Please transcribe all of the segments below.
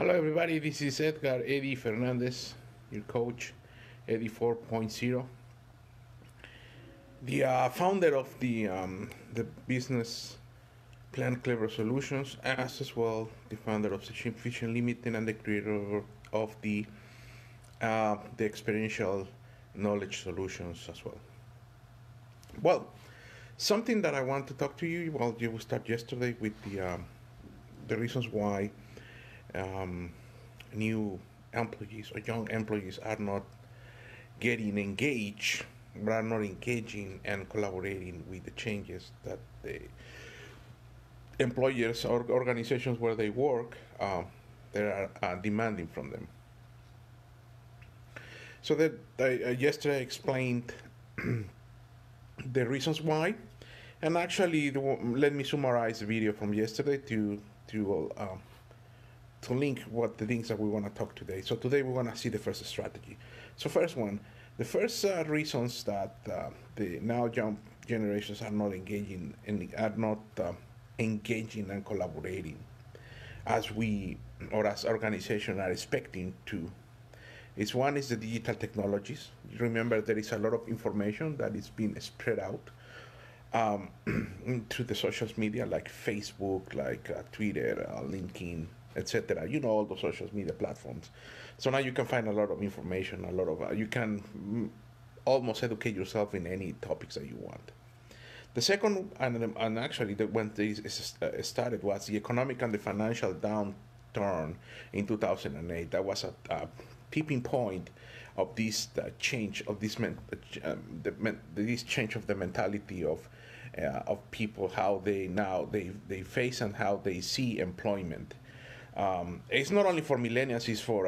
Hello, everybody. This is Eddie Fernandez, your coach, Eddie 4.0, the founder of the business plan Clever Solutions, as well the founder of Session Vision Limited and the creator of the Experiential Knowledge Solutions as well. Well, something that I want to talk to you. Well, you start yesterday with the reasons why new employees or young employees are not getting engaged, but are not engaging and collaborating with the changes that the employers or organizations where they work they are demanding from them. So that yesterday I explained the reasons why, and actually let me summarize the video from yesterday to link what the things that we want to talk today. So today we want to see the first strategy. So first one, the first reasons that the now young generations are not engaging and collaborating as we or as organizations are expecting to. Is one is the digital technologies. Remember, there is a lot of information that is being spread out through the social media like Facebook, like Twitter, LinkedIn, etc. You know, all the social media platforms. So now you can find a lot of information, a lot of you can almost educate yourself in any topics that you want. The second, and actually when this started, was the economic and the financial downturn in 2008. That was a tipping point of this change of this this change of the mentality of people, how they face and how they see employment. It's not only for millennials; it's for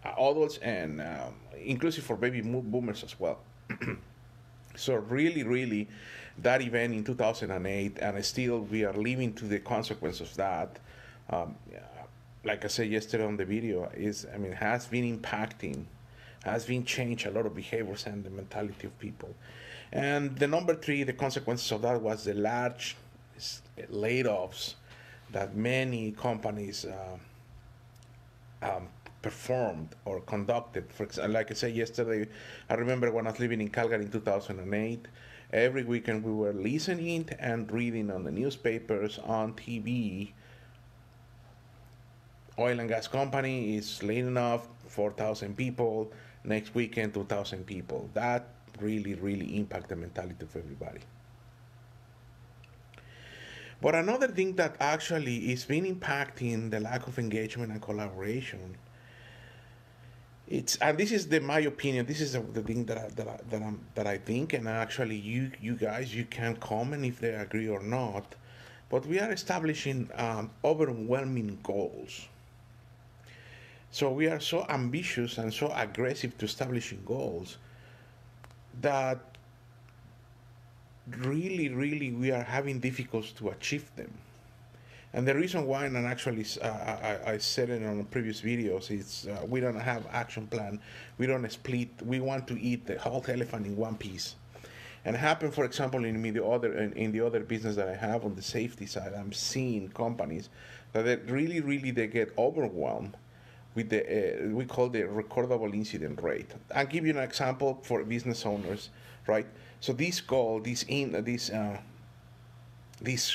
adults and inclusive for baby boomers as well. So really, that event in 2008, and still we are living to the consequences of that. Like I said yesterday on the video, has been impacting, has been changed a lot of behaviors and the mentality of people. And the number three, the consequences of that was the large layoffs that many companies performed or conducted. For example, like I said yesterday, I remember when I was living in Calgary in 2008, every weekend we were listening and reading on the newspapers, on TV, oil and gas company is laying off 4,000 people, next weekend 2,000 people. That really impacted the mentality of everybody. But another thing that actually is been impacting the lack of engagement and collaboration, and this is my opinion. This is the thing that I think, and actually you guys you can comment if they agree or not. But we are establishing overwhelming goals. So we are so ambitious and so aggressive to establishing goals that really we are having difficulties to achieve them. And the reason why, and actually I said it on previous videos, is we don't have action plan. We don't split. We want to eat the whole elephant in one piece. And it happened, for example, in the other business that I have on the safety side. I'm seeing companies that really they get overwhelmed with the we call the recordable incident rate. I'll give you an example for business owners, right? So this goal, this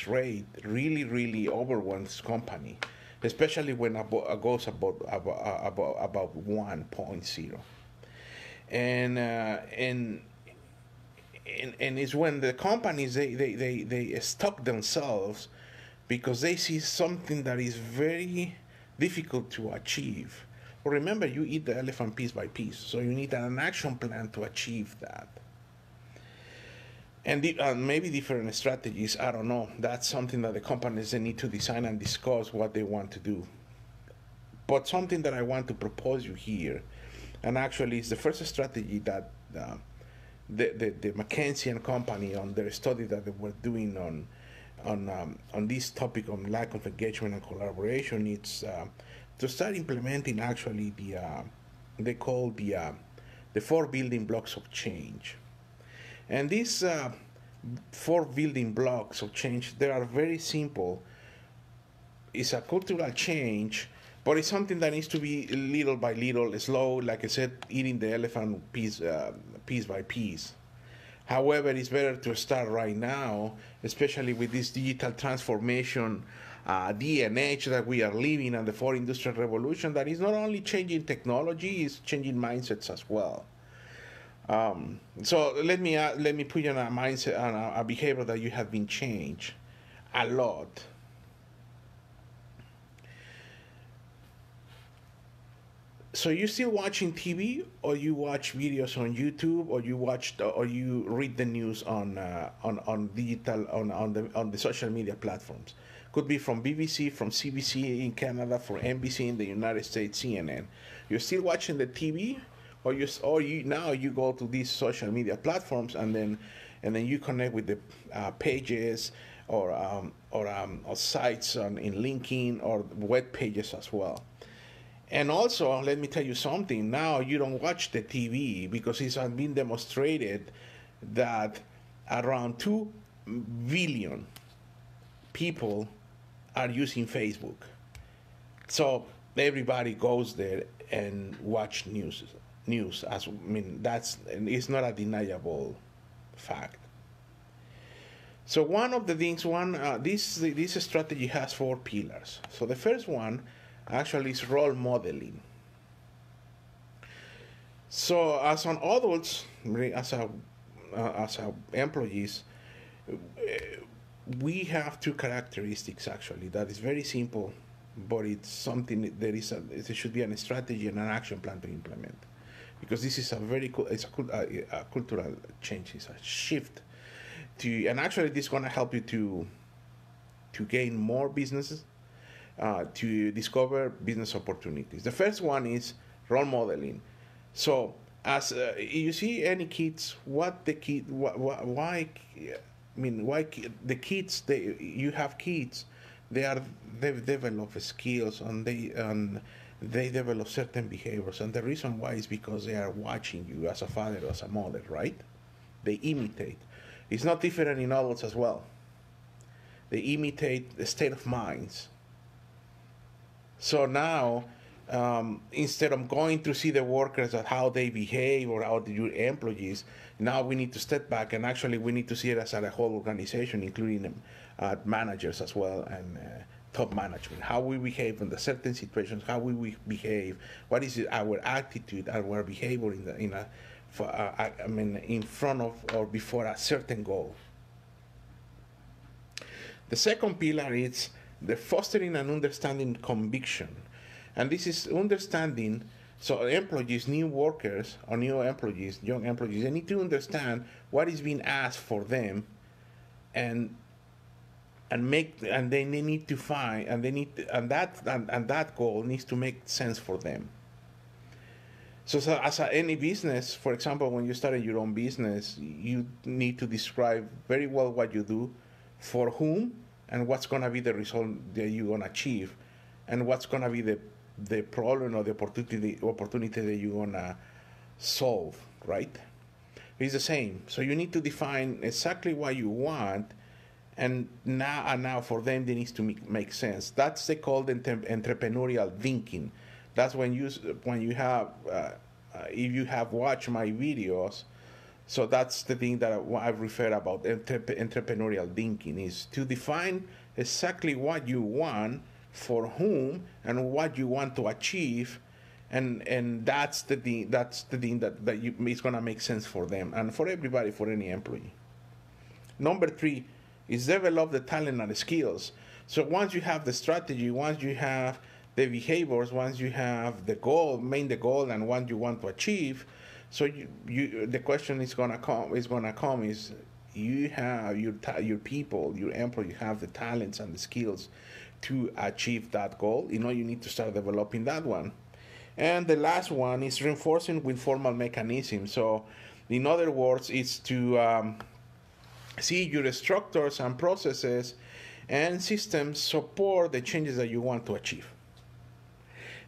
rate really overwhelms company, especially when it goes about 1.0, and it's when the companies they stop themselves because they see something that is very difficult to achieve. Well, remember, you eat the elephant piece by piece, so you need an action plan to achieve that. And maybe different strategies, I don't know. That's something that the companies they need to design and discuss what they want to do. But something that I want to propose you here, and actually it's the first strategy that the McKinsey and company on their study that they were doing on this topic on lack of engagement and collaboration, it's to start implementing actually they call the 4 building blocks of change. And these 4 building blocks of change, they are very simple. It's a cultural change But it's something that needs to be little by little, slow, like I said, eating the elephant piece by piece. However, it's better to start right now, especially with this digital transformation DNH that we are living and the fourth industrial revolution that is not only changing technology, it's changing mindsets as well. So let me put you on a mindset, on a behavior that you have been changed a lot. So you still watching TV, or you watch videos on YouTube, or or you read the news on digital on the social media platforms. Could be from BBC, from CBC in Canada, from NBC in the United States, CNN. You're still watching the TV, or you now you go to these social media platforms, and then you connect with the pages or sites in LinkedIn or web pages as well. And also, let me tell you something. Now you don't watch the TV because it's been demonstrated that around 2 billion people are using Facebook. So everybody goes there and watch news. It's not a deniable fact. So one of the things, this strategy has 4 pillars. So the first one actually is role modeling. So as an adults, as employees, we have 2 characteristics actually. That is very simple, but it's something there should be a strategy and an action plan to implement, because this is a cultural change. It's a shift and actually this is going to help you to gain more businesses, to discover business opportunities. The first one is role modeling. So as you see any kids, why the kids, you have kids, they develop skills, and they develop certain behaviors, and the reason why is because they are watching you as a father or as a mother, right? They imitate. It's not different in adults as well. They imitate the state of minds. So now, instead of going to see the workers at how they behave or how your employees, now we need to step back, and actually we need to see it as a whole organization, including managers as well, and top management. How we behave in the certain situations, how we behave, what is our attitude, our behavior in front of or before a certain goal. The second pillar is the fostering and understanding conviction. And this is understanding, so employees, new workers, or new employees, young employees, they need to understand what is being asked for them, and they need to find, and that goal needs to make sense for them. So as any business, for example, when you start your own business, you need to describe very well what you do, for whom, and what's going to be the result that you're going to achieve, and what's going to be the problem or the opportunity that you're going to solve, right? It's the same. So you need to define exactly what you want, and now for them, they need to make sense. That's called entrepreneurial thinking. That's when you have, if you have watched my videos, so that's the thing that I refer about entrepreneurial thinking, is to define exactly what you want, for whom, and what you want to achieve, and that's the thing that it's going to make sense for them and for everybody, for any employee. Number 3 is develop the talent and the skills. So once you have the strategy, once you have the behaviors, once you have the goal, the goal, and what you want to achieve, so the question is gonna come is you have your people, your employees have the talents and the skills to achieve that goal. You need to start developing that one. And the last one is reinforcing with formal mechanisms. So in other words, it's to see your structures and processes and systems support the changes that you want to achieve.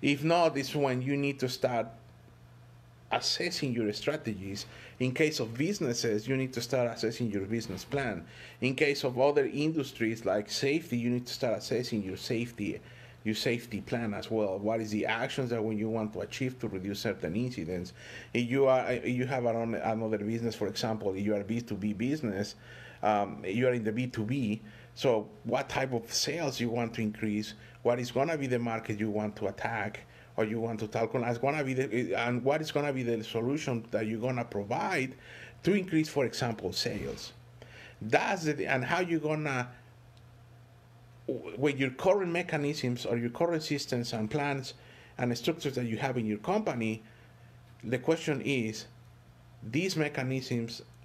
If not, it's when you need to start assessing your strategies. In case of businesses, you need to start assessing your business plan. In case of other industries like safety, you need to start assessing your safety your safety plan as well. What is the actions that when you want to achieve to reduce certain incidents? If you have another business, for example, if you are a B2B business, you are in the B2B. So what type of sales you want to increase? What is going to be the market you want to attack or you want to tackle? And what is going to be the solution that you're going to provide to increase, for example, sales? And how you're going to, with your current mechanisms or your current systems and plans and structures that you have in your company, the question is,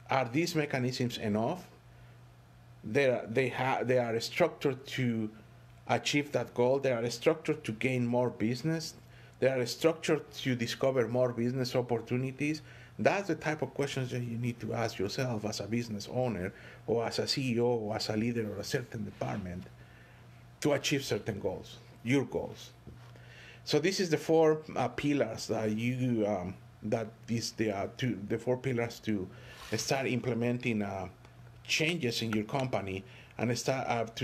are these mechanisms enough? They are structured to achieve that goal. They are structured to gain more business. They are structured to discover more business opportunities. That's the type of questions that you need to ask yourself as a business owner or as a CEO or as a leader of a certain department to achieve certain goals, your goals. So this is the four pillars that the four pillars to start implementing changes in your company and start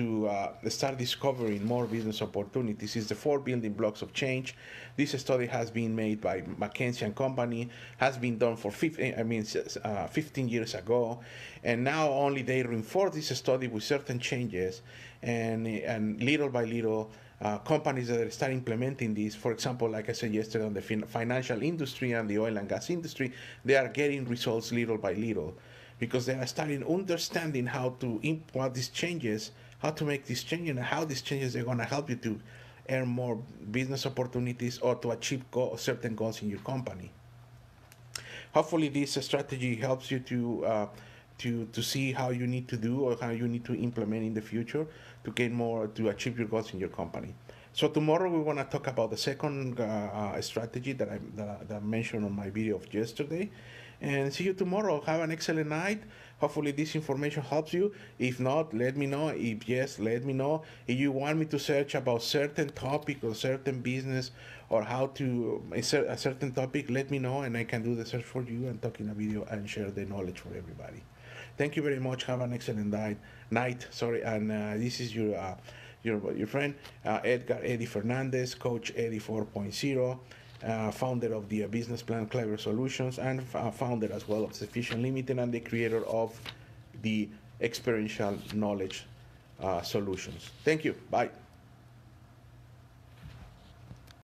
discovering more business opportunities. Is the four building blocks of change. This study has been made by McKinsey and Company, has been done for 15 years ago, and now only they reinforce this study with certain changes, and little by little, companies that start implementing this, for example, like I said yesterday, on the financial industry and the oil and gas industry, they are getting results little by little, because they are starting understanding how to implement these changes, how to make these changes, and how these changes are going to help you to earn more business opportunities or to achieve certain goals in your company. Hopefully, this strategy helps you to see how you need to do or how you need to implement in the future to gain more, to achieve your goals in your company. So tomorrow we want to talk about the second strategy that I mentioned on my video of yesterday. And see you tomorrow. Have an excellent night. Hopefully this information helps you. If not, let me know. If yes, let me know. If you want me to search about certain topic or certain business or how to insert a certain topic, let me know and I can do the search for you and talk in a video and share the knowledge for everybody. Thank you very much. Have an excellent night. And this is your friend Edgar Eddie Fernandez, Coach Eddie 4.0. Founder of the business plan Clever Solutions, and founder as well of Sufficient Limited, and the creator of the Experiential Knowledge Solutions. Thank you. Bye.